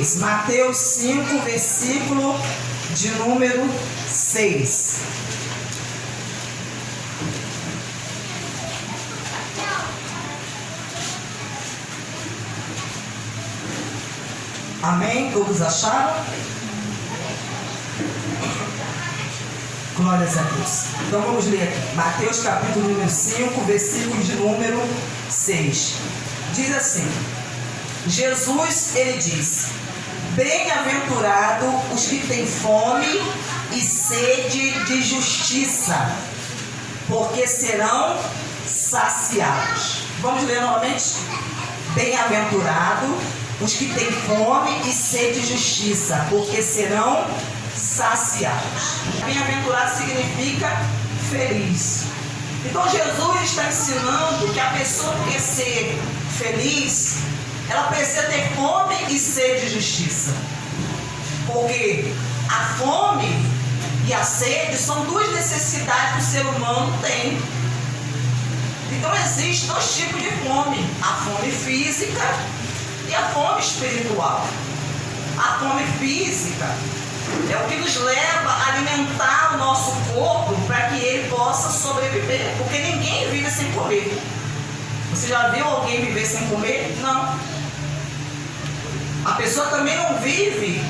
diz, Mateus 5, versículo de número 6. Amém? Todos acharam? Glórias a Deus. Então vamos ler aqui. Mateus capítulo número 5, versículo de número 6. Diz assim: Jesus, ele diz: bem-aventurado os que têm fome e sede de justiça, porque serão saciados. Vamos ler novamente? Bem-aventurado os que têm fome e sede de justiça, porque serão saciados. Bem-aventurado significa feliz. Então Jesus está ensinando que a pessoa que quer ser feliz, ela precisa ter fome e sede de justiça. Porque a fome e a sede são duas necessidades que o ser humano tem. Então existem dois tipos de fome: a fome física e a fome espiritual. A fome física é o que nos leva a alimentar o nosso corpo para que ele possa sobreviver, porque ninguém vive sem comer. Você já viu alguém viver sem comer? Não. A pessoa também não vive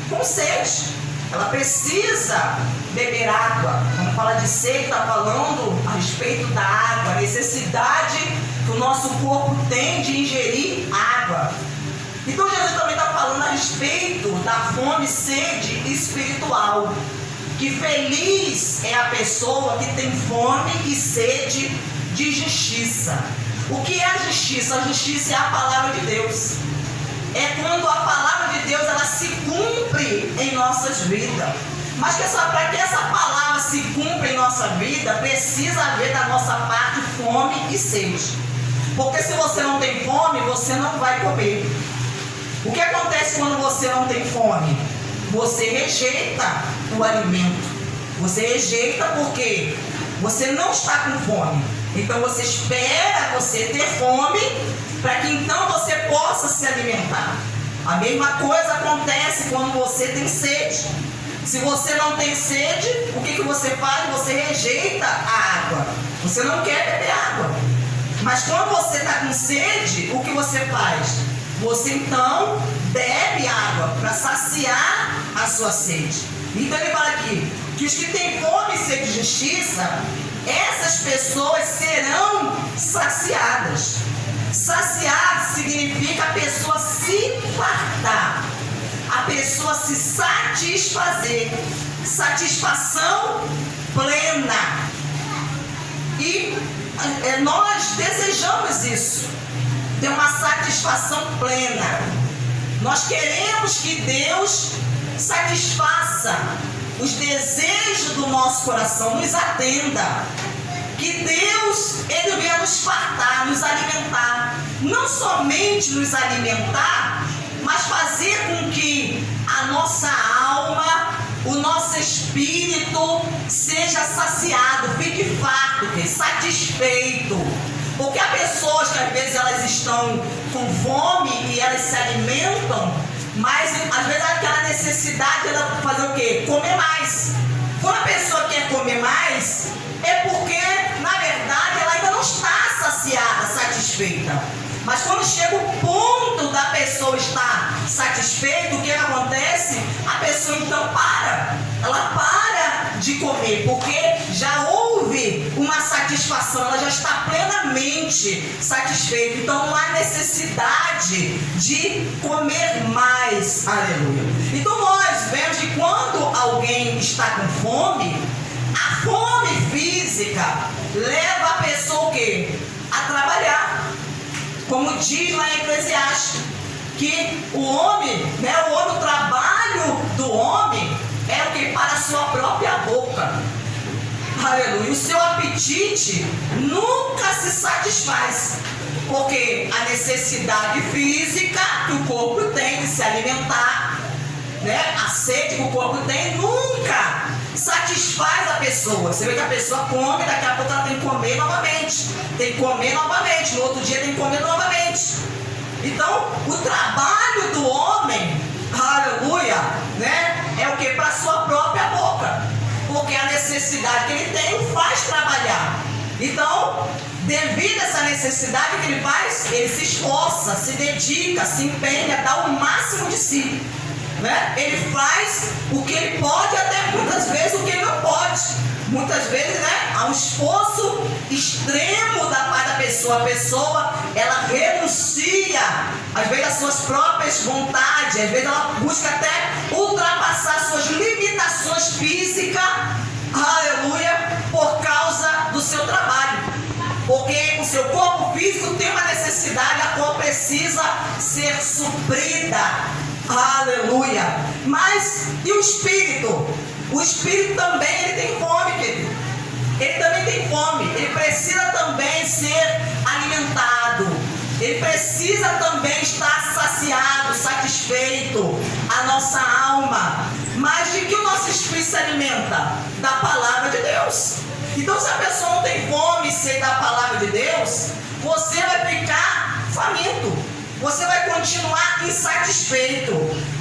com sede. Ela precisa beber água. Quando fala de sede, está falando a respeito da água, a necessidade que o nosso corpo tem de ingerir água. Então Jesus também está falando a respeito da fome e sede espiritual. Que feliz é a pessoa que tem fome e sede de justiça. O que é a justiça? A justiça é a palavra de Deus. É quando a palavra de Deus ela se cumpre em nossas vidas. Mas para que essa palavra se cumpra em nossa vida, precisa haver da nossa parte fome e sede. Porque se você não tem fome, você não vai comer. O que acontece quando você não tem fome? Você rejeita o alimento. Você rejeita porque você não está com fome. Então você espera você ter fome para que então você possa se alimentar. A mesma coisa acontece quando você tem sede. Se você não tem sede, o que você faz? Você rejeita a água. Você não quer beber água. Mas quando você está com sede, o que você faz? Você então bebe água para saciar a sua sede. Então ele fala aqui que os que têm fome e sede de justiça, essas pessoas serão saciadas. Saciar significa a pessoa se fartar, a pessoa se satisfazer, satisfação plena. E nós desejamos isso, ter uma satisfação plena. Nós queremos que Deus satisfaça os desejos do nosso coração, nos atenda. Que Deus, Ele venha nos fartar, nos alimentar. Não somente nos alimentar, mas fazer com que a nossa alma, o nosso espírito seja saciado, fique farto, satisfeito. Porque há pessoas que às vezes elas estão com fome e elas se alimentam, mas às vezes aquela necessidade ela fazer o quê? Comer mais. Quando a pessoa quer comer mais, é porque na verdade ela ainda não está saciada, satisfeita. Mas quando chega o ponto da pessoa estar satisfeita, o que acontece? A pessoa então ela para de comer, porque já houve uma satisfação, ela já está plenamente satisfeita. Então não há necessidade de comer mais. Aleluia. Então nós vemos que quando alguém está com fome, a fome física leva a pessoa o quê? A trabalhar. Como diz lá em Eclesiastes, que o trabalho do homem é o que? Para a sua própria boca. Aleluia. O seu apetite nunca se satisfaz. Porque a necessidade física que o corpo tem de se alimentar, a sede que o corpo tem, nunca satisfaz a pessoa. Você vê que a pessoa come, daqui a pouco ela tem que comer novamente. Tem que comer novamente. No outro dia tem que comer novamente. Então, o trabalho do homem necessidade, o que ele faz? Ele se esforça, se dedica, se empenha, dá o máximo de si, né? Ele faz o que ele pode, até muitas vezes o que ele não pode. Muitas vezes, né, há um esforço extremo da parte da pessoa. A pessoa, ela renuncia, às vezes, às suas próprias vontades. Às vezes ela busca até ultrapassar suas limitações físicas, aleluia, por causa do seu trabalho. Porque o seu corpo físico tem uma necessidade, a qual precisa ser suprida, aleluia. Mas, e o espírito? O espírito também, ele tem fome, querido. Ele também tem fome. Ele precisa também ser alimentado. Ele precisa também estar saciado, satisfeito, a nossa alma. Mas de que o nosso espírito se alimenta? Da palavra de Deus. Então, se a pessoa não tem fome e sede da palavra de Deus, você vai ficar faminto. Você vai continuar insatisfeito.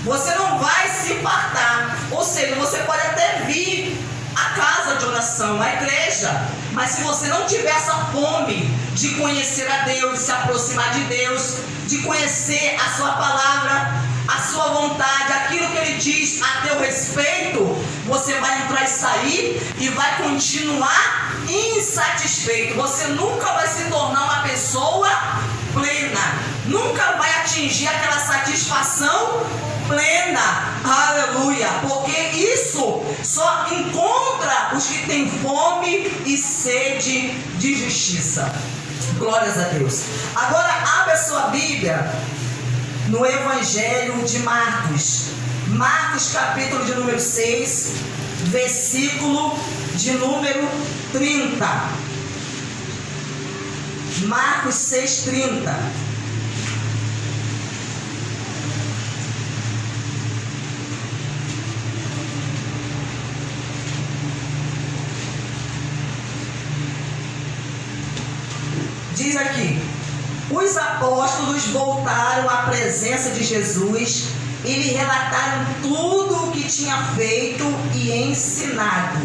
Você não vai se fartar. Ou seja, você pode até vir à casa de oração, à igreja, mas se você não tiver essa fome de conhecer a Deus, de se aproximar de Deus, de conhecer a sua palavra, a sua vontade, aquilo que Ele diz a teu respeito, você vai entrar e sair e vai continuar insatisfeito. Você nunca vai se tornar uma pessoa plena, nunca vai atingir aquela satisfação plena, aleluia, porque isso só encontra os que têm fome e sede de justiça. Glórias a Deus. Agora abra sua Bíblia no Evangelho de Marcos, Marcos capítulo de número 6, versículo de número 30. Marcos 6,30. Diz aqui: os apóstolos voltaram à presença de Jesus e lhe relataram tudo o que tinha feito e ensinado.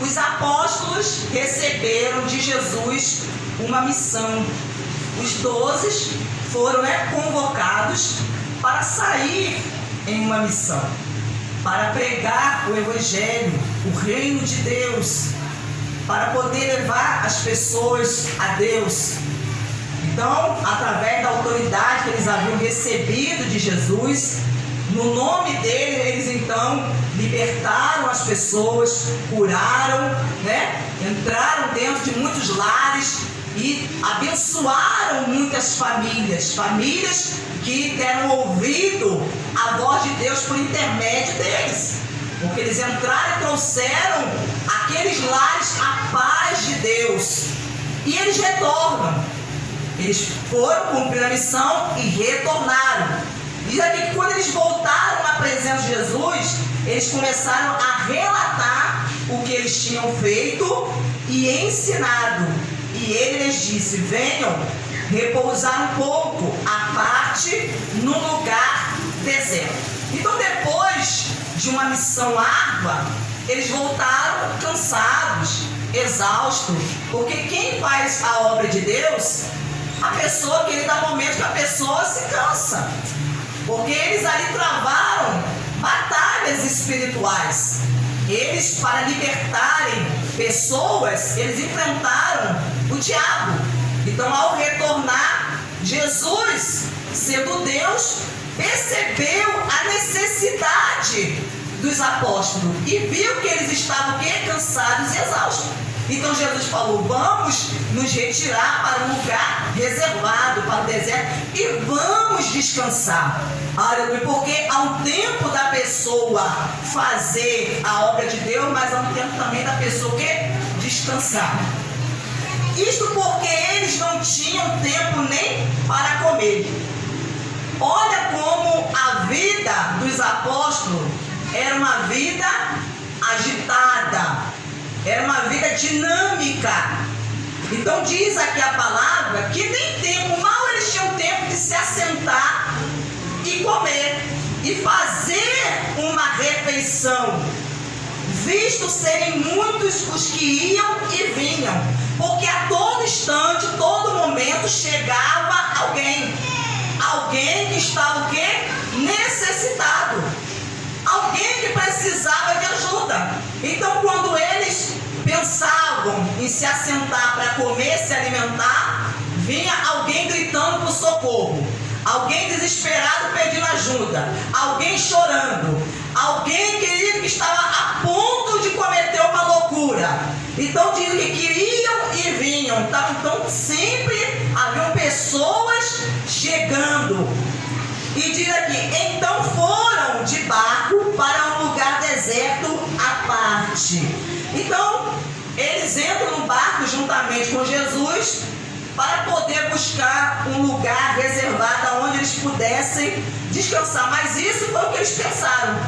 Os apóstolos receberam de Jesus uma missão. Os 12 foram convocados para sair em uma missão, para pregar o Evangelho, o reino de Deus, para poder levar as pessoas a Deus. Então, através da autoridade que eles haviam recebido de Jesus, no nome dele, eles então libertaram as pessoas, curaram, entraram dentro de muitos lares e abençoaram muitas famílias, famílias que deram ouvido à voz de Deus por intermédio deles, porque eles entraram e trouxeram aqueles lares a paz de Deus, e eles retornam. Eles foram cumprir a missão e retornaram. Diz aqui que quando eles voltaram à presença de Jesus, eles começaram a relatar o que eles tinham feito e ensinado. E ele lhes disse: venham repousar um pouco à parte no lugar deserto. Então, depois de uma missão árdua, eles voltaram cansados, exaustos, porque quem faz a obra de Deus, a pessoa, querida, há momentos que a pessoa se cansa, porque eles ali travaram batalhas espirituais. Eles, para libertarem pessoas, eles enfrentaram o diabo. Então, ao retornar, Jesus, sendo Deus, percebeu a necessidade dos apóstolos e viu que eles estavam cansados e exaustos. Então Jesus falou: vamos nos retirar para um lugar reservado, para o deserto, e vamos descansar. Aleluia, porque há um tempo da pessoa fazer a obra de Deus, mas há um tempo também da pessoa descansar. Isto porque eles não tinham tempo nem para comer. Olha como a vida dos apóstolos era uma vida agitada, era uma vida dinâmica. Então diz aqui a palavra que nem tempo, mal eles tinham tempo de se assentar e comer e fazer uma refeição, visto serem muitos os que iam e vinham. Porque a todo instante, todo momento chegava alguém que estava o quê? Necessitado, alguém que precisava de ajuda. Então, quando eles pensavam em se assentar para comer, se alimentar, vinha alguém gritando por socorro, alguém desesperado pedindo ajuda, alguém chorando, alguém, querido, que estava a ponto de cometer uma loucura. Então diz que queriam e vinham. Então sempre haviam pessoas chegando. E diz aqui, então foram de barco para um lugar deserto à parte. Então eles entram no barco juntamente com Jesus para poder buscar um lugar reservado onde eles pudessem descansar. Mas isso foi o que eles pensaram.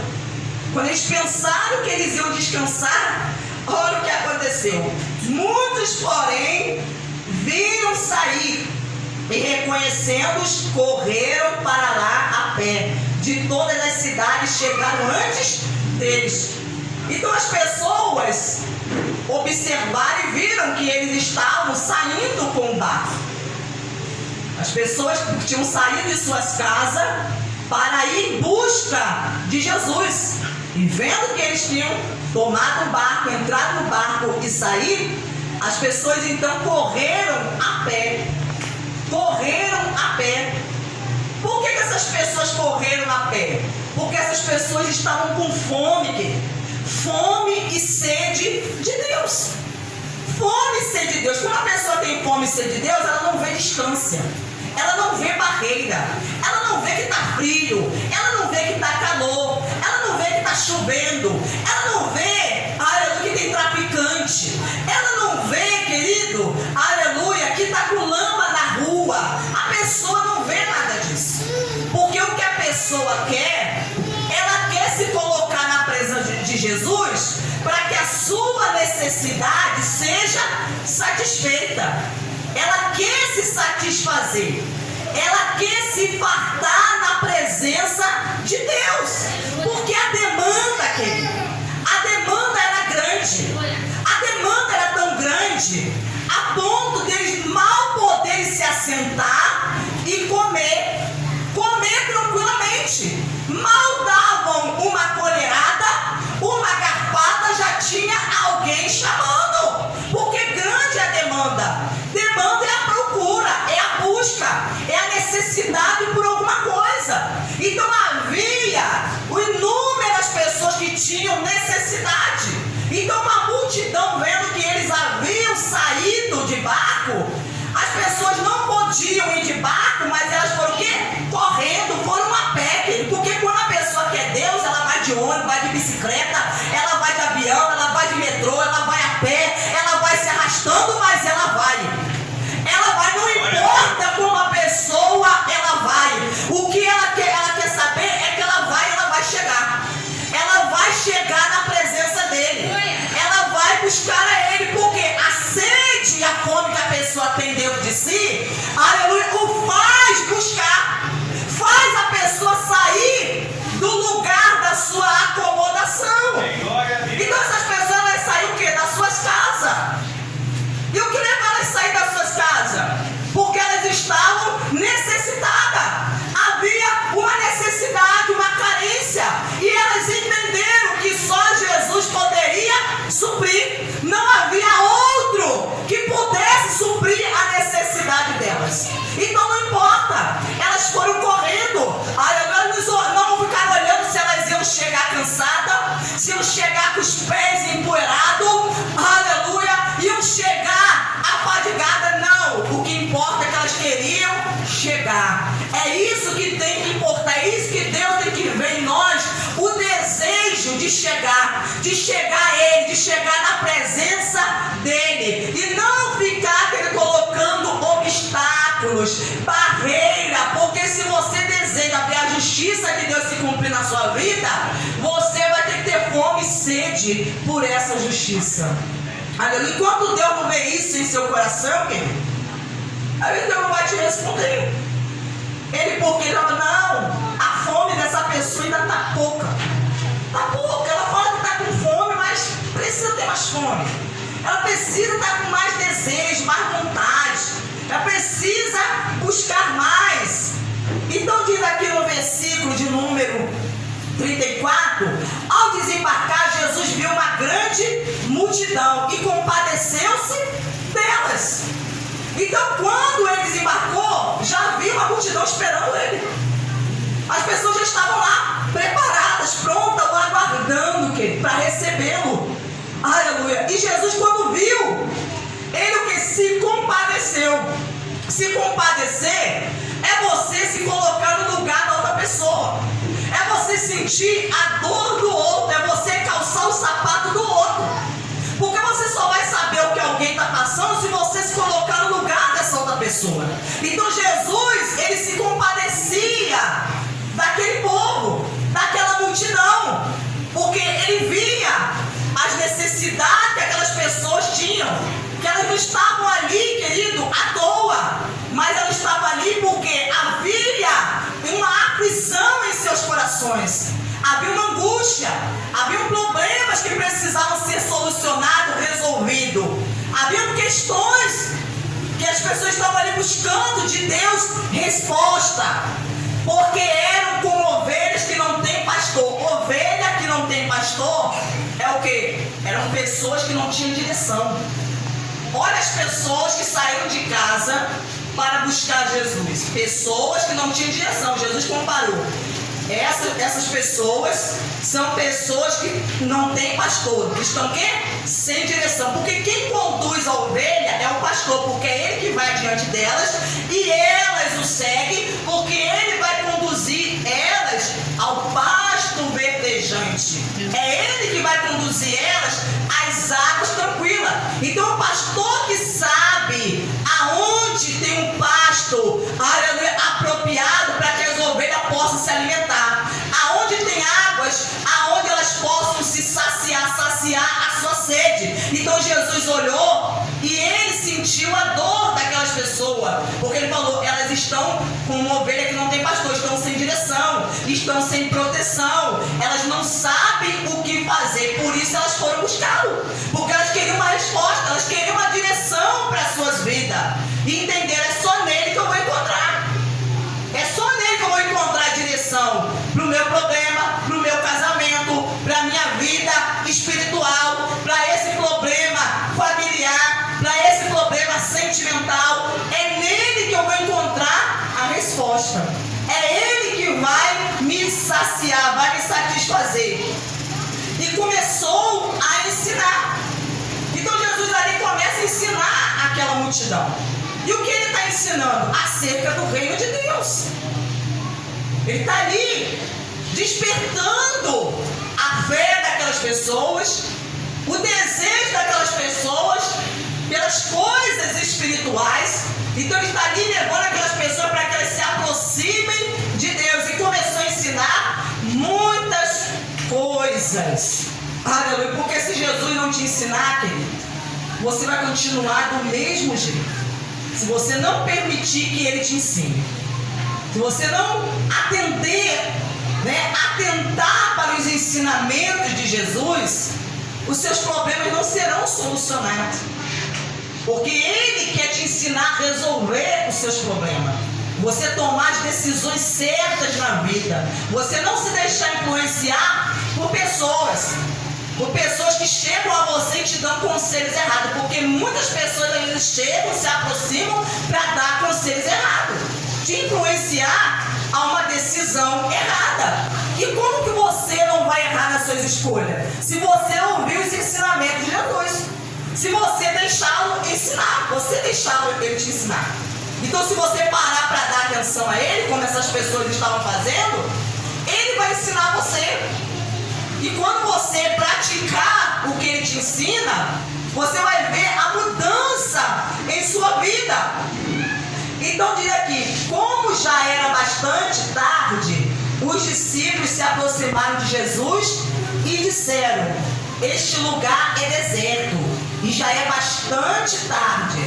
Quando eles pensaram que eles iam descansar, olha o que aconteceu. Muitos, porém, viram sair e, reconhecendo-os, correram para lá a pé. De todas as cidades chegaram antes deles. Então as pessoas observaram e viram que eles estavam saindo com o barco. As pessoas tinham saído de suas casas para ir em busca de Jesus. E vendo que eles tinham tomado o barco, entrado no barco e saído, as pessoas então correram a pé. Correram a pé. Por que essas pessoas correram a pé? Porque essas pessoas estavam com fome, fome e sede de Deus. Fome e sede de Deus. Quando a pessoa tem fome e sede de Deus, ela não vê distância, ela não vê barreira, ela não vê que está frio, ela não vê que está calor, ela não vê que está chovendo, ela não vê, aleluia, que tem traficante, ela não vê, querido, aleluia, que está com lama na rua. A pessoa não vê nada disso, porque o que a pessoa quer, ela quer se colocar na presença de Jesus para que a sua necessidade seja satisfeita. Ela quer se satisfazer, ela quer se fartar na presença de Deus, porque a demanda, querido, a demanda era grande, a demanda era tão grande, a ponto deles mal poderem se assentar e comer tranquilamente. Mal davam uma colherada, uma garfada, já tinha alguém chamando, porque grande é a demanda. Demanda é a procura, é a busca, é a necessidade por alguma coisa. Então havia inúmeras pessoas que tinham necessidade. Então uma multidão, vendo que eles haviam saído de barco, as pessoas não podiam ir de barco, mas elas foram o quê? Correndo, foram a pé. Porque quando a pessoa quer Deus, ela vai de ônibus, vai de bicicleta, ela vai de avião, ela vai de metrô, ela vai a pé, ela vai se arrastando, mas ela vai. Ela vai, não importa como a pessoa, ela vai. O que ela quer saber é que ela vai chegar. Ela vai chegar na presença dele. Ela vai buscar a ele, porque a sede e a fome que a pessoa tem dentro de si, aleluia, o faz buscar, faz a pessoa sair do lugar da sua acomodação. Então essas pessoas, elas saem o quê? Das suas casas. E o que leva elas a sair das suas casas? Porque elas estavam necessitadas. Havia uma necessidade, uma carência. E elas entenderam que só Jesus poderia suprir. Não havia outro que pudesse suprir a necessidade delas. Então não importa. Elas foram correndo. Elas não ficaram olhando se elas iam chegar cansadas, se iam chegar com os pés empoeirados. Aleluia. Iam chegar afadigadas. Não. O que importa é que elas queriam chegar. É isso que tem que importar. É isso que Deus tem que ver em nós. O desejo de chegar a Ele, de chegar na presença dEle. E não ficar colocando obstáculos, barreira. Porque se você deseja ver a justiça de Deus se cumprir na sua vida, você vai ter que ter fome e sede por essa justiça. Aleluia. Enquanto Deus não vê isso em seu coração, querido, aí Deus não vai te responder. Ele, porque não, a fome dessa pessoa ainda está pouca. Está pouca. Ela fala que está com fome, mas precisa ter mais fome. Ela precisa estar com mais desejo desejo, mais vontade. Ela precisa buscar mais. Então diz aqui no versículo de número 34, ao desembarcar, Jesus viu uma grande multidão e compadeceu-se delas. Então, quando ele desembarcou, já havia uma multidão esperando ele. As pessoas já estavam lá, preparadas, prontas, aguardando para recebê-lo. Aleluia. E Jesus, quando viu, ele o que? Se compadeceu. Se compadecer é você se colocar no lugar da outra pessoa. É você sentir a dor do outro. É você calçar o sapato do outro. Porque você só vai saber o que alguém está passando se você se colocar no lugar dessa outra pessoa. Então Jesus, ele se compadecia daquele povo, daquela multidão. Porque ele via as necessidades que aquelas pessoas tinham. Que elas não estavam ali, querido, à toa. Mas elas estavam ali porque havia uma aflição em seus corações. Havia uma angústia. Havia problemas que precisavam ser solucionados, resolvidos. Havia questões que as pessoas estavam ali buscando de Deus resposta. Porque eram como ovelhas que não têm pastor. Ovelha que não tem pastor é o quê? Eram pessoas que não tinham direção. Olha as pessoas que saíram de casa para buscar Jesus. Pessoas que não tinham direção. Jesus comparou. Essas pessoas são pessoas que não têm pastor. Estão o quê? Sem direção. Porque quem conduz a ovelha é o pastor. Porque é ele que vai diante delas e elas o seguem. Porque ele vai conduzir elas ao pasto verdejante. É ele que vai conduzir elas às águas tranquilas. Então o pastor que sabe aonde tem um pasto apropriado para que as ovelhas possam se alimentar, aonde tem águas, aonde elas possam se saciar a sua sede. Então Jesus olhou e ele sentiu a dor daquelas pessoas, porque ele falou, elas estão como uma ovelha que não tem pastor, estão sem direção, estão sem proteção, elas não sabem o que fazer, por isso elas foram buscá-lo, porque elas queriam uma resposta, elas queriam uma direção para as suas vidas, e entenderam, é só nele que eu vou encontrar. É só nele que eu vou encontrar a direção para o meu problema, para o meu casamento, para a minha vida espiritual, para esse problema familiar, para esse problema sentimental. É nele que eu vou encontrar a resposta. É ele que vai me saciar, vai me satisfazer. E começou a ensinar. Então Jesus ali começa a ensinar aquela multidão. E o que ele está ensinando? Acerca do reino de Deus. Ele está ali despertando a fé daquelas pessoas, o desejo daquelas pessoas pelas coisas espirituais. Então ele está ali levando aquelas pessoas para que elas se aproximem de Deus. E começou a ensinar muitas coisas. Aleluia. Porque se Jesus não te ensinar, querido, você vai continuar do mesmo jeito. Se você não permitir que ele te ensine, se você não atentar para os ensinamentos de Jesus, os seus problemas não serão solucionados. Porque ele quer te ensinar a resolver os seus problemas. Você tomar as decisões certas na vida. Você não se deixar influenciar por pessoas que chegam a você e te dão conselhos errados, porque muitas pessoas ainda chegam, se aproximam para dar conselhos errados, te influenciar a uma decisão errada. E como que você não vai errar nas suas escolhas? Se você ouvir os ensinamentos de Jesus, se você deixá-lo ensinar, ele te ensinar. Então, se você parar para dar atenção a ele, como essas pessoas estavam fazendo, ele vai ensinar você. E quando você praticar o que ele te ensina, você vai ver a mudança em sua vida. Então diz aqui, como já era bastante tarde, os discípulos se aproximaram de Jesus e disseram, este lugar é deserto e já é bastante tarde.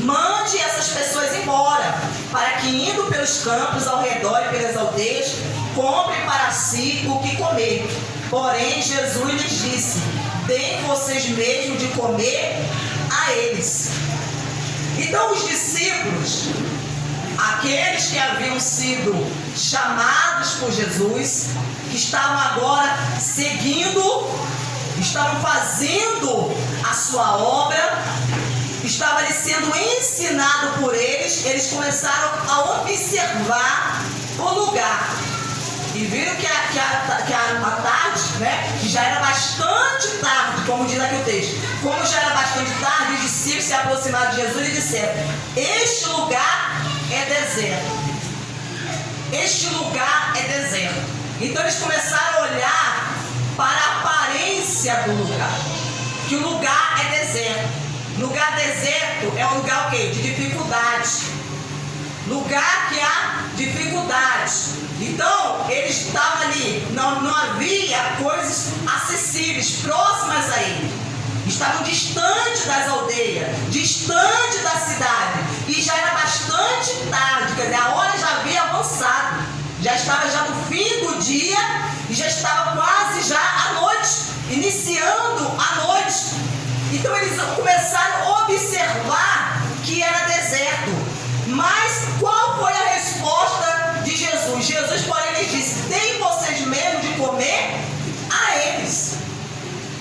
Mande essas pessoas embora, para que indo pelos campos ao redor e pelas aldeias, comprem para si o que comer. Porém, Jesus lhes disse, deem vocês mesmos de comer a eles. Então os discípulos, aqueles que haviam sido chamados por Jesus, que estavam agora seguindo, estavam fazendo a sua obra, estava ali sendo ensinado por eles começaram a observar o lugar. E viram que a tarde, né, que já era bastante tarde, como diz aqui o texto. Como já era bastante tarde, os discípulos se aproximaram de Jesus e disseram: este lugar é deserto. Este lugar é deserto. Então eles começaram a olhar para a aparência do lugar. Que o lugar é deserto. Lugar deserto é um lugar o quê? De dificuldade. Lugar que há dificuldade. Então, eles estavam ali, não havia coisas acessíveis, próximas a ele. Estavam distante das aldeias, distante da cidade. E já era bastante tarde, quer dizer, a hora já havia avançado. Já estava já no fim do dia e já estava quase já à noite, iniciando a noite. Então eles começaram a observar que era deserto. Mas qual foi a resposta de Jesus? Jesus, porém, lhes disse: têm vocês medo de comer? A eles.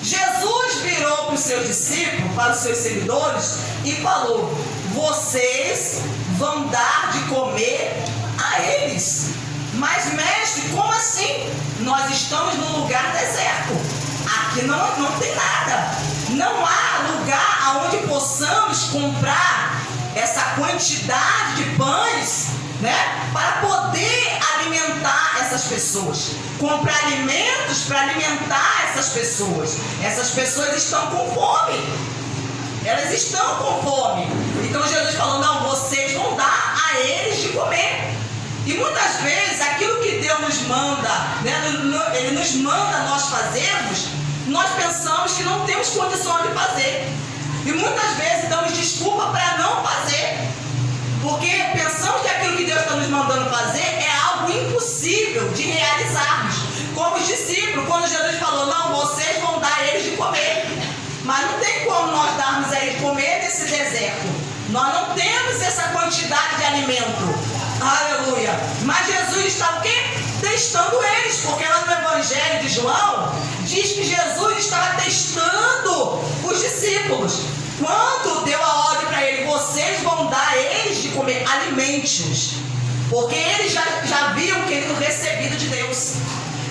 Jesus virou para os seus discípulos, para os seus seguidores, e falou: vocês vão dar de comer a eles. Mas, mestre, como assim? Nós estamos num lugar deserto. Aqui não tem nada. Não há lugar onde possamos comprar essa quantidade de pães, né, para poder alimentar essas pessoas. Comprar alimentos para alimentar essas pessoas. Essas pessoas estão com fome. Elas estão com fome. Então Jesus falou: não, vocês vão dar a eles de comer. E muitas vezes aquilo que Deus nos manda, né, Ele nos manda nós fazermos, nós pensamos que não temos condições de fazer. E muitas vezes damos desculpa para não fazer. Porque pensamos que aquilo que Deus está nos mandando fazer é algo impossível de realizarmos. Como os discípulos, quando Jesus falou: não, vocês vão dar a eles de comer. Mas não tem como nós darmos a eles de comer nesse deserto. Nós não temos essa quantidade de alimento. Aleluia. Mas Jesus estava o quê? Testando eles. Porque lá no Evangelho de João diz que Jesus estava testando os discípulos. Quando deu a ordem para ele: vocês vão dar a eles de comer, alimente-os. Porque eles já haviam querido recebido de Deus.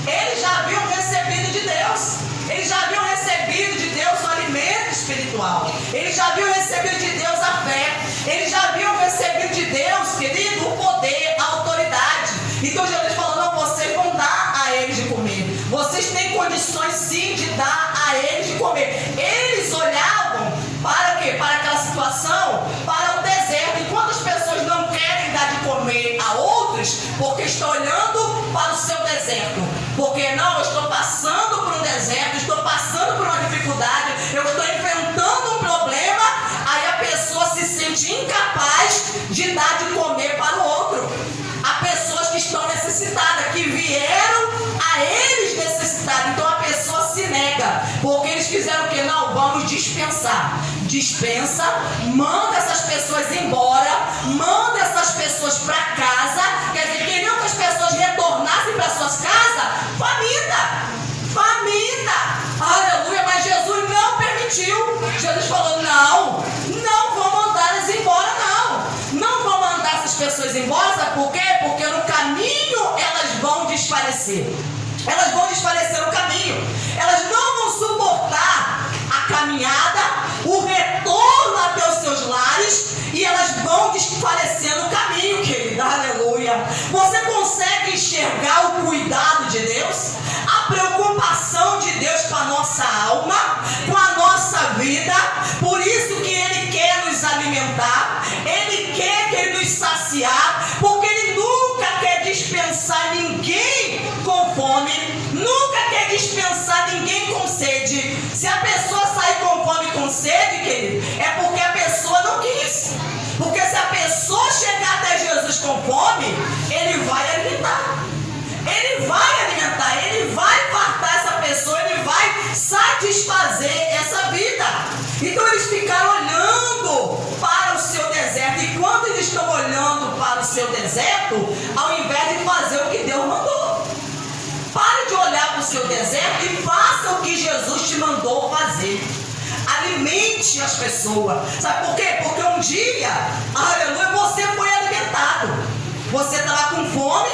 Eles já haviam recebido de Deus. Eles já haviam recebido de Deus o alimento espiritual. Eles já haviam recebido de Deus a fé. Eles já haviam recebido de Deus, querido, o poder, a autoridade. Então Jesus falou: não, vocês vão dar a eles de comer. Vocês têm condições sim de dar a eles de comer. Eles olhavam para quê? Para aquela situação, para o deserto. Enquanto as pessoas não querem dar de comer a outros, porque estão olhando para o seu deserto. Porque não, eu estou passando por um deserto, estou passando por uma dificuldade, eu estou enfrentando um problema, aí a pessoa se sente incapaz de dar de comer para o outro. Há pessoas que estão necessitadas, que vieram a eles necessitados. Então a pessoa se nega, porque eles fizeram o que? Não, vamos dispensar. Dispensa, manda essas pessoas embora, manda essas pessoas para casa. Quer dizer, queriam que as pessoas retornassem para suas casas faminta. Aleluia. Mas Jesus não permitiu. Jesus falou: não vou mandar elas embora, não vou mandar essas pessoas embora. Sabe por quê? Porque no caminho elas vão desfalecer. Elas vão desfalecer no caminho. Elas não vão suportar a caminhada, o retorno até os seus lares, e elas vão desfalecer no caminho, querida. Aleluia. Você consegue enxergar o cuidado de Deus? A preocupação de Deus com a nossa alma, com a nossa vida. Por isso que Ele quer nos alimentar, Ele quer nos saciar, porque Ele nunca quer dispensar ninguém com fome, nunca quer dispensar ninguém com sede. Se a pessoa sair com fome e com sede, querido, é porque a pessoa não quis. Porque se a pessoa chegar até Jesus com fome, Ele vai alimentar. Ele vai alimentar, Ele vai fartar essa pessoa, Ele vai satisfazer essa vida. Então eles ficaram olhando para o seu deserto. seu deserto e faça o que Jesus te mandou fazer. Alimente as pessoas. Sabe por quê? Porque um dia, aleluia, você foi alimentado. Você estava com fome,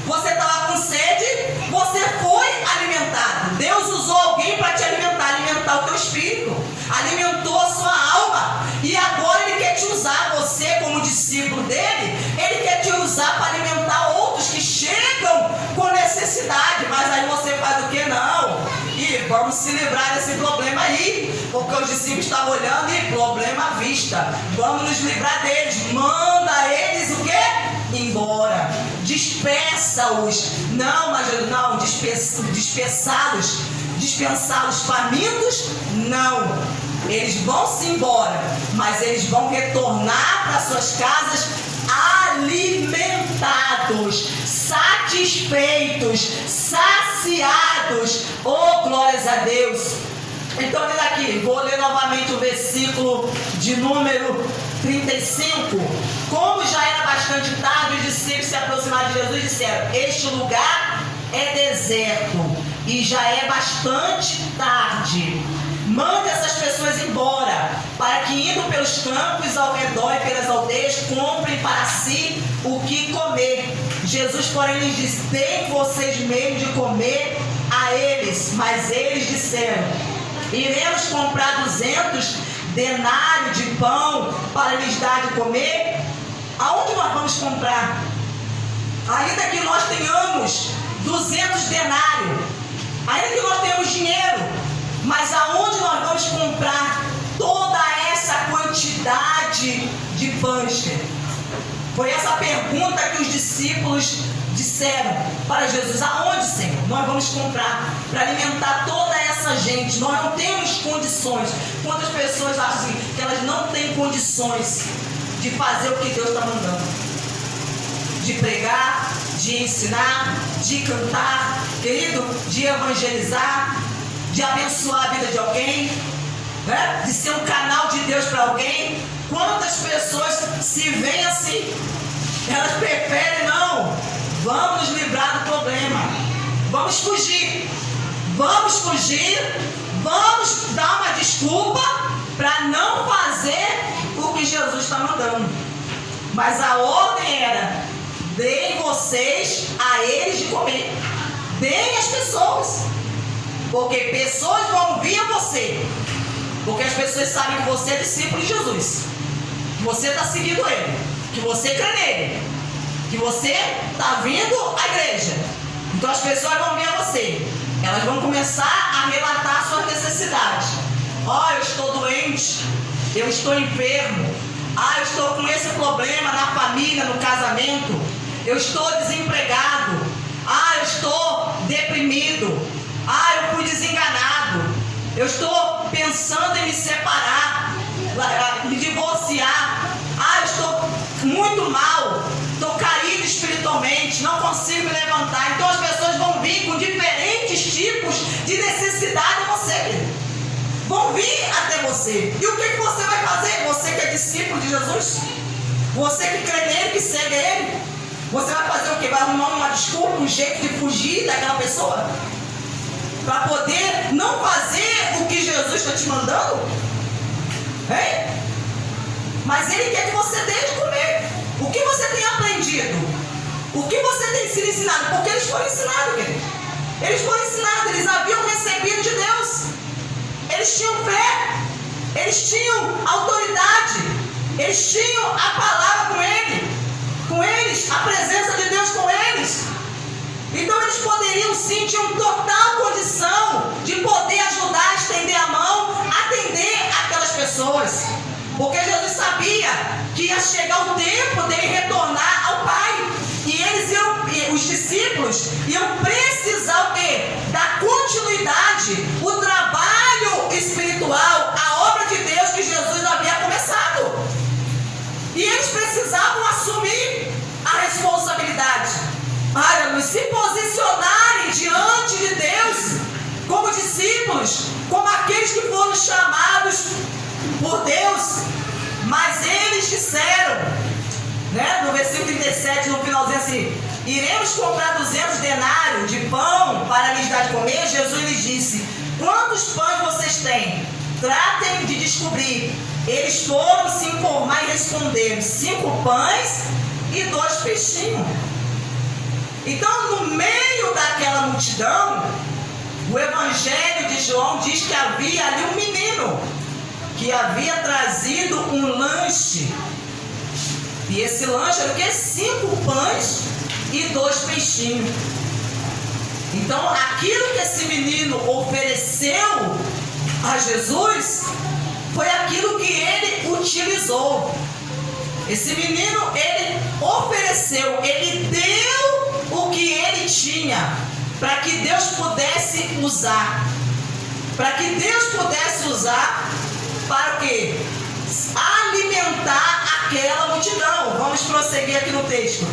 você estava com sede, você foi alimentado. Deus usou alguém para te alimentar o teu espírito, alimentou a sua alma. E agora Ele quer te usar, você como discípulo dele, Ele quer te usar para alimentar outros que chegam com necessidade. Mas aí você faz o que? Não. E vamos se livrar desse problema aí, porque os discípulos estavam olhando e problema à vista. Vamos nos livrar deles. Manda eles o quê? Embora. Dispersa-os. Não, mas não, dispensá-los. Dispensá-los famintos? Não. Eles vão se embora, mas eles vão retornar para suas casas alimentados, satisfeitos, saciados. Oh, glórias a Deus! Então, olha aqui, vou ler novamente o versículo de número 35. Como já era bastante tarde, os discípulos se aproximaram de Jesus e disseram: este lugar é deserto e já é bastante tarde. Mande essas pessoas embora, para que indo pelos campos ao redor e pelas aldeias, comprem para si o que comer. Jesus, porém, lhes disse: deem vocês meio de comer a eles. Mas eles disseram: iremos comprar 200 denários de pão para lhes dar de comer? Aonde nós vamos comprar? Ainda que nós tenhamos 200 denários, ainda que nós tenhamos dinheiro, mas aonde nós vamos comprar toda essa quantidade de pães? Foi essa pergunta que os discípulos disseram para Jesus: aonde, Senhor, nós vamos comprar para alimentar toda essa gente? Nós não temos condições. Quantas pessoas acham assim, que elas não têm condições de fazer o que Deus está mandando? De pregar, de ensinar, de cantar, querido, de evangelizar, de abençoar a vida de alguém, né? De ser um canal de Deus para alguém. Quantas pessoas se veem assim? Elas preferem: não, vamos nos livrar do problema, vamos fugir, vamos dar uma desculpa para não fazer o que Jesus está mandando. Mas a ordem era: deem vocês a eles de comer, deem às pessoas. Porque pessoas vão vir a você, porque as pessoas sabem que você é discípulo de Jesus, que você está seguindo Ele, que você crê nele, que você está vindo à igreja. Então as pessoas vão vir a você, elas vão começar a relatar suas necessidades. Ó, eu estou doente, eu estou enfermo, eu estou com esse problema na família, no casamento, eu estou desempregado, eu estou deprimido, eu fui desenganado, eu estou pensando em me separar, me divorciar, eu estou muito mal, estou caído espiritualmente, não consigo me levantar. Então as pessoas vão vir com diferentes tipos de necessidade a você, querido. Vão vir até você. E o que você vai fazer? Você que é discípulo de Jesus, você que crê nele, que segue ele, você vai fazer o quê? Vai arrumar uma desculpa, um jeito de fugir daquela pessoa, para poder não fazer o que Jesus está te mandando? Hein? Mas Ele quer que você dê de comer. O que você tem aprendido? O que você tem sido ensinado? Porque eles foram ensinados, querido. Eles foram ensinados, eles haviam recebido de Deus. Eles tinham fé, eles tinham autoridade, eles tinham a palavra com eles, a presença de Deus com eles. Então eles poderiam sim, tinham total condição de poder ajudar, estender a mão, atender aquelas pessoas. Porque Jesus sabia que ia chegar o tempo dele retornar ao Pai. E os discípulos iam precisar o quê? Dar continuidade, o trabalho espiritual, a obra de Deus que Jesus havia começado. E eles precisavam assumir a responsabilidade. Se posicionarem diante de Deus como discípulos, como aqueles que foram chamados por Deus. Mas eles disseram, né, no versículo 37, no finalzinho assim: iremos comprar 200 denários de pão para lhes dar de comer? disse: quantos pães vocês têm? Tratem de descobrir. Eles foram se informar e responderam: 5 pães e 2 peixinhos. Então, no meio daquela multidão, o Evangelho de João diz que havia ali um menino que havia trazido um lanche. E esse lanche era o quê? 5 pães e 2 peixinhos. Então, aquilo que esse menino ofereceu a Jesus foi aquilo que ele utilizou. Esse menino, ele ofereceu, ele deu o que ele tinha para que Deus pudesse usar. Para que Deus pudesse usar para o quê? Alimentar aquela multidão. Vamos prosseguir aqui no texto.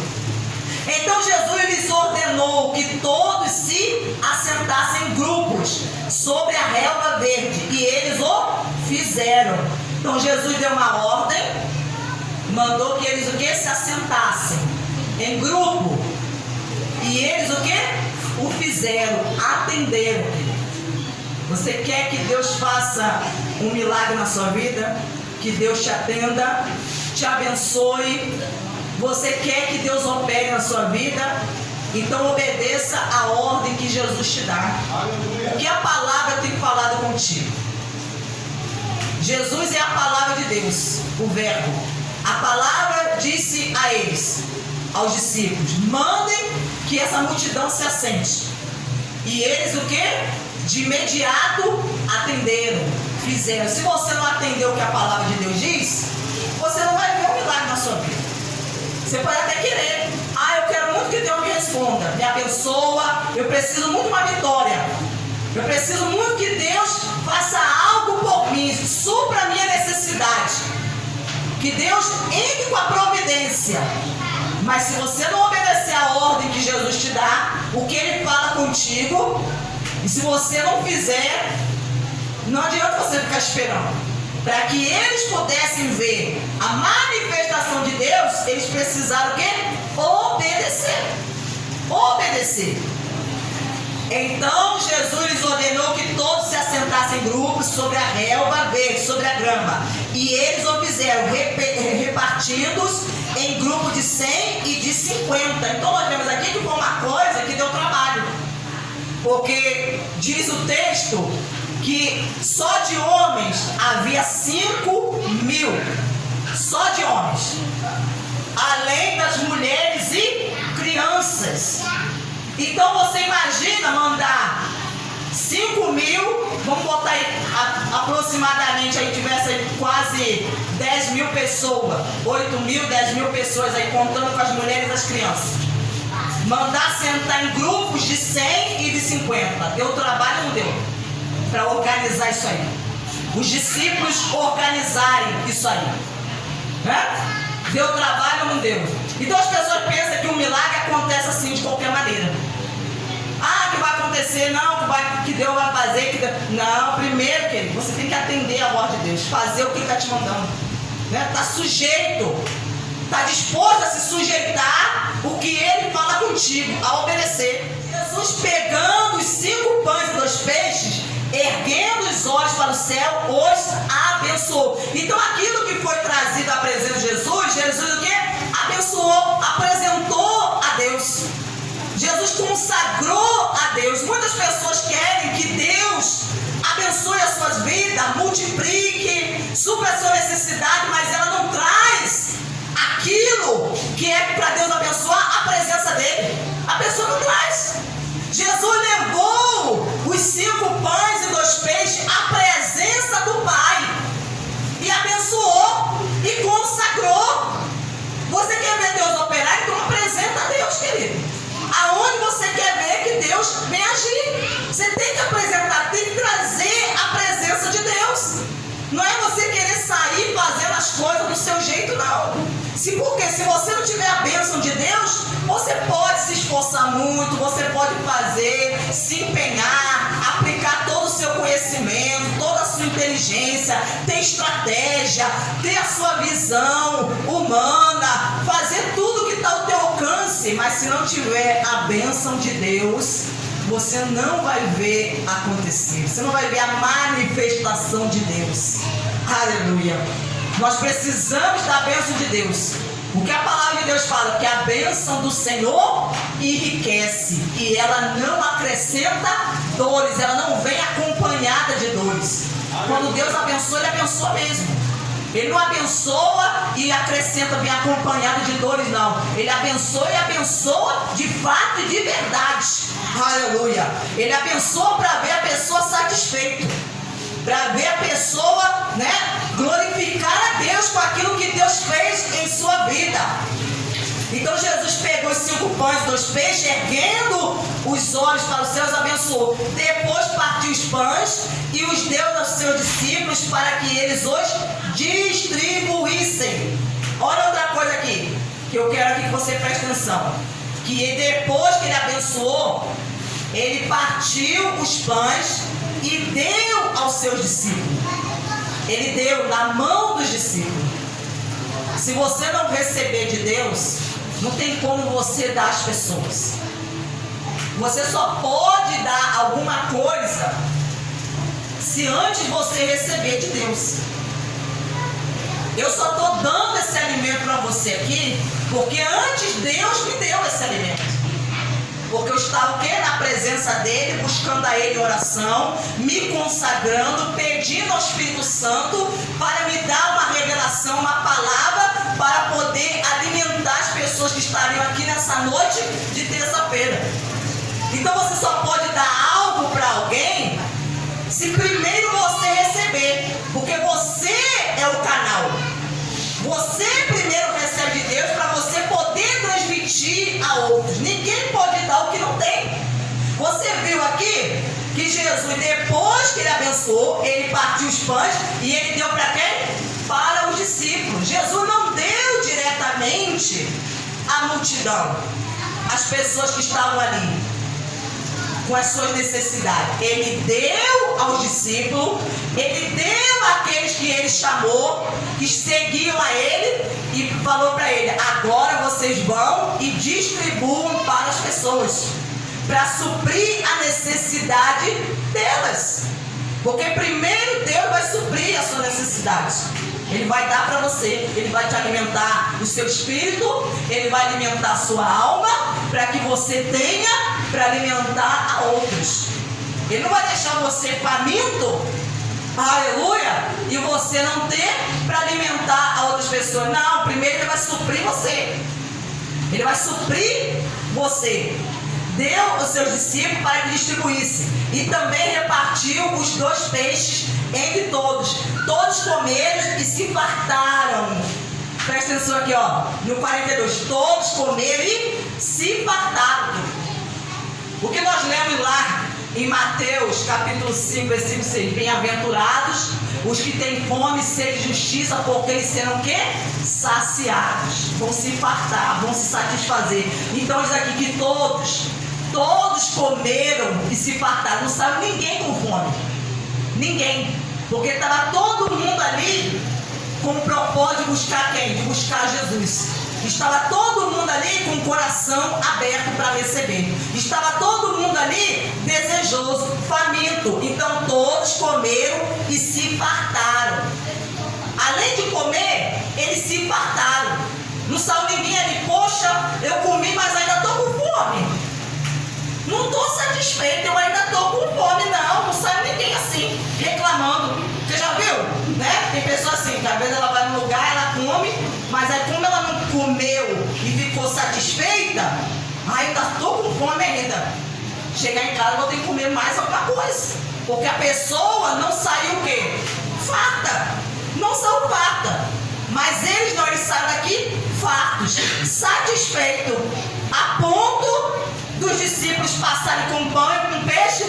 Então Jesus lhes ordenou que todos se assentassem em grupos sobre a relva verde, e eles o fizeram. Então Jesus deu uma ordem, mandou que eles o quê? Se assentassem em grupo, e eles o quê? O fizeram, atenderam. Você quer que Deus faça um milagre na sua vida? Que Deus te atenda, te abençoe. Você quer que Deus opere na sua vida? Então obedeça a ordem que Jesus te dá. O que a palavra tem falado contigo? Jesus é a palavra de Deus, o verbo. A palavra disse a eles, aos discípulos: mandem que essa multidão se assente. E eles o quê? De imediato atenderam, fizeram. Se você não atendeu o que a palavra de Deus diz, você não vai ver um milagre na sua vida. Você pode até querer: eu quero muito que Deus me responda, me abençoa, eu preciso muito de uma vitória, eu preciso muito que Deus faça algo por mim, supra a minha necessidade, que Deus entre com a providência. Mas se você não obedecer a ordem que Jesus te dá, o que Ele fala contigo, e se você não fizer, não adianta você ficar esperando. Para que eles pudessem ver a manifestação de Deus, eles precisaram o quê? Obedecer. Obedecer. Então Jesus lhes ordenou que todos se assentassem em grupos sobre a relva verde, sobre a grama. E eles o fizeram, repartidos em grupo de 100 e de 50. Então nós vemos aqui que foi uma coisa que deu trabalho. Porque diz o texto que só de homens havia 5.000, só de homens, além das mulheres e crianças. Então você imagina mandar 5.000, vamos botar aí aproximadamente, aí tivesse aí quase 10.000 pessoas, 8.000, 10.000 pessoas aí, contando com as mulheres e as crianças. Mandar sentar em grupos de 100 e de 50. Deu trabalho ou não deu? Para organizar isso aí. Os discípulos organizarem isso aí. Né? Deu trabalho ou não deu? Então as pessoas pensam que um milagre acontece assim de qualquer maneira. Que vai acontecer, não, que Deus vai fazer. Não, primeiro, querido, você tem que atender a ordem de Deus, fazer o que Ele está te mandando. Está sujeito, está disposto a se sujeitar o que Ele fala contigo, a obedecer. Jesus pegando os 5 pães e 2 peixes, erguendo os olhos para o céu, os abençoou. Então aquilo que foi trazido à presença de Jesus, Jesus o quê? Abençoou, apresentou a Deus. Jesus consagrou a Deus. Muitas pessoas querem que Deus abençoe as suas vidas, multiplique, supra a sua necessidade, mas ela não traz aquilo que é para Deus abençoar, a presença dele. A pessoa não traz. Jesus levou os 5 pães e 2 peixes à presença do Pai e abençoou e consagrou. Você quer ver Deus operar? Então apresenta a Deus, querido. Aonde você quer ver que Deus vem agir, você tem que apresentar, tem que trazer a presença de Deus. Não é você querer sair fazendo as coisas do seu jeito, não. Porque se você não tiver a bênção de Deus, você pode se esforçar muito, você pode fazer, se empenhar, aplicar todo o seu conhecimento, toda a sua inteligência, ter estratégia, ter a sua visão humana, fazer tudo que está ao teu alcance, mas se não tiver a bênção de Deus, você não vai ver acontecer. Você não vai ver a manifestação de Deus. Aleluia. Nós precisamos da bênção de Deus. Porque a palavra de Deus fala que a bênção do Senhor enriquece e ela não acrescenta dores, ela não vem acompanhada de dores. Quando Deus abençoa, Ele abençoa mesmo. Ele não abençoa e acrescenta, vem acompanhado de dores, não. Ele abençoa e abençoa de fato e de verdade. Aleluia. Ele abençoa para ver a pessoa satisfeita, para ver a pessoa, glorificar a Deus com aquilo que Deus fez em sua vida. Então Jesus pegou os 5 pães e 2 peixes, erguendo os olhos para os céus, abençoou. Depois partiu os pães e os deu aos seus discípulos para que eles os distribuíssem. Olha outra coisa aqui, que eu quero que você preste atenção. Que depois que ele abençoou, ele partiu os pães e deu aos seus discípulos. Ele deu na mão dos discípulos. Se você não receber de Deus, não tem como você dar às pessoas. Você só pode dar alguma coisa se antes você receber de Deus. Eu só estou dando esse alimento para você aqui porque antes Deus me deu esse alimento. Porque eu estava na presença dele, buscando a ele em oração, me consagrando, pedindo ao Espírito Santo para me dar uma revelação, uma palavra, para poder alimentar as pessoas que estariam aqui nessa noite de terça-feira. Então você só pode dar algo para alguém se primeiro você receber, porque você é o canal. Você primeiro recebe de Deus para você poder transmitir a outros. Ninguém pode dar o que não tem. Você viu aqui que Jesus, depois que ele abençoou, ele partiu os pães e ele deu para quem? Para os discípulos. Jesus não deu diretamente à multidão, às pessoas que estavam ali com as suas necessidades. Ele deu aos discípulos, ele deu àqueles que ele chamou, que seguiam a ele, e falou para ele: agora vocês vão e distribuam para as pessoas, para suprir a necessidade delas. Porque primeiro Deus vai suprir a sua necessidade. Ele vai dar para você, ele vai te alimentar o seu espírito, ele vai alimentar a sua alma, para que você tenha para alimentar a outros. Ele não vai deixar você faminto, aleluia, e você não ter para alimentar a outras pessoas. Não, primeiro ele vai suprir você. Ele vai suprir você. Deu aos seus discípulos para que distribuíssem. E também repartiu os 2 peixes entre todos. Todos comeram e se fartaram. Presta atenção aqui, no 42. Todos comeram e se fartaram. O que nós lemos lá em Mateus capítulo 5, versículo 6. Bem-aventurados os que têm fome e sede de justiça, porque eles serão o quê? Saciados. Vão se fartar, vão se satisfazer. Então diz aqui que todos comeram e se fartaram. Não saiu ninguém com fome. Ninguém. Porque estava todo mundo ali com o propósito de buscar quem? De buscar Jesus. Estava todo mundo ali com o coração aberto para receber. Estava todo mundo ali desejoso, faminto. Então todos comeram e se fartaram. Além de comer, eles se fartaram. Não saiu ninguém ali: poxa, eu comi, mas ainda estou com fome. Não estou satisfeito, eu ainda estou com fome. Não sai ninguém assim, reclamando. Você já viu? Tem pessoa assim, que às vezes ela vai no lugar, ela come, mas aí como ela não comeu e ficou satisfeita, ainda estou com fome ainda. Chegar em casa, eu vou ter que comer mais alguma coisa. Porque a pessoa não saiu o quê? Farta. Não saiu farta. Mas eles não, eles saem daqui fartos, satisfeitos, a ponto dos discípulos passarem com pão e com peixe.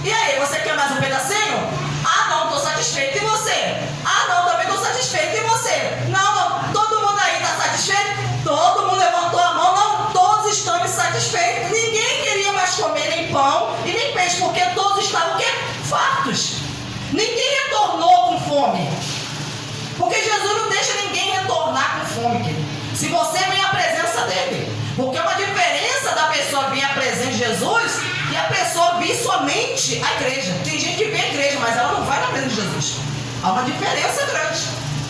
E aí, você quer mais um pedacinho? Ah, não, estou satisfeito. E você? Ah, não, também estou satisfeito. E você? Não, todo mundo aí está satisfeito? Todo mundo levantou a mão. Não, todos estão insatisfeitos. Ninguém queria mais comer nem pão e nem peixe, porque todos estavam o quê? Fartos. Ninguém retornou com fome. Porque Jesus não deixa ninguém retornar com fome, querido. Se você vem à presença dele. Porque é uma diferença da pessoa vir à presença de Jesus e a pessoa somente a igreja. Tem gente que vê a igreja, mas ela não vai na presença de Jesus. Há uma diferença grande.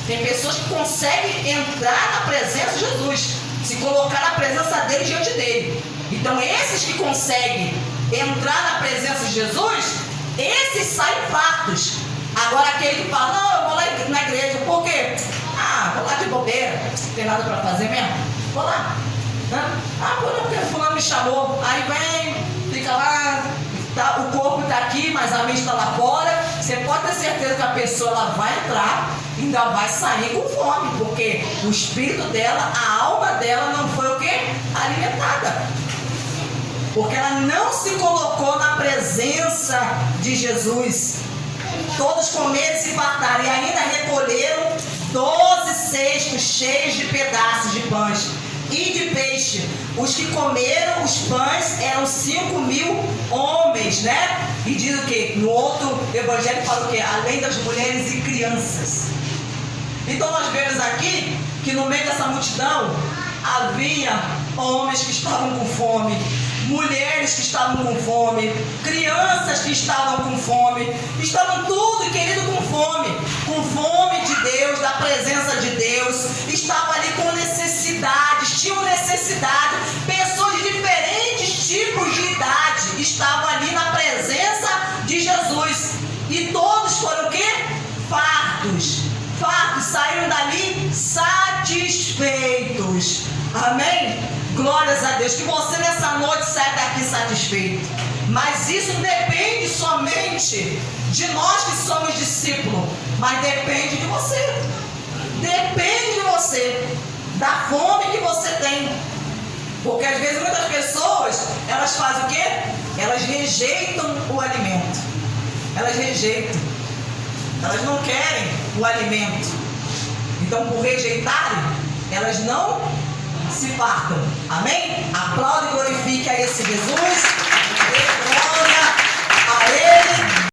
Tem pessoas que conseguem entrar na presença de Jesus, se colocar na presença dele diante dele. Então esses que conseguem entrar na presença de Jesus, esses saem fartos. Agora aquele que fala, não, eu vou lá na igreja, por quê? Vou lá de bobeira, não tem nada para fazer mesmo, vou lá. Porque fulano me chamou, aí vem, fica lá, tá, o corpo está aqui, mas a mente está lá fora. Você pode ter certeza que a pessoa ela vai entrar, ainda vai sair com fome, porque o espírito dela, a alma dela não foi o quê? Alimentada. Porque ela não se colocou na presença de Jesus. Todos comeram e se fartaram, e ainda recolheram 12 cestos cheios de pedaços de pães e de peixe. Os que comeram os pães eram 5.000 homens, né? E diz o quê? No outro evangelho fala o quê? Além das mulheres e crianças. Então nós vemos aqui que no meio dessa multidão havia homens que estavam com fome, mulheres que estavam com fome, crianças que estavam com fome, estavam tudo, querido, com fome de Deus, da presença de Deus, estavam ali com necessidades, tinham necessidade, pessoas de diferentes tipos de idade estavam ali na presença de Jesus, e todos foram o quê? Fartos, saíram dali satisfeitos. Amém? Glórias a Deus. Que você nessa noite saia daqui satisfeito. Mas isso não depende somente de nós que somos discípulos, mas depende de você. Depende de você, da fome que você tem. Porque às vezes muitas pessoas, elas fazem o quê? Elas rejeitam o alimento. Elas rejeitam. Elas não querem o alimento. Então, por rejeitarem, elas não se fartam. Amém? Aplaude e glorifique a esse Jesus. Dê glória a Ele.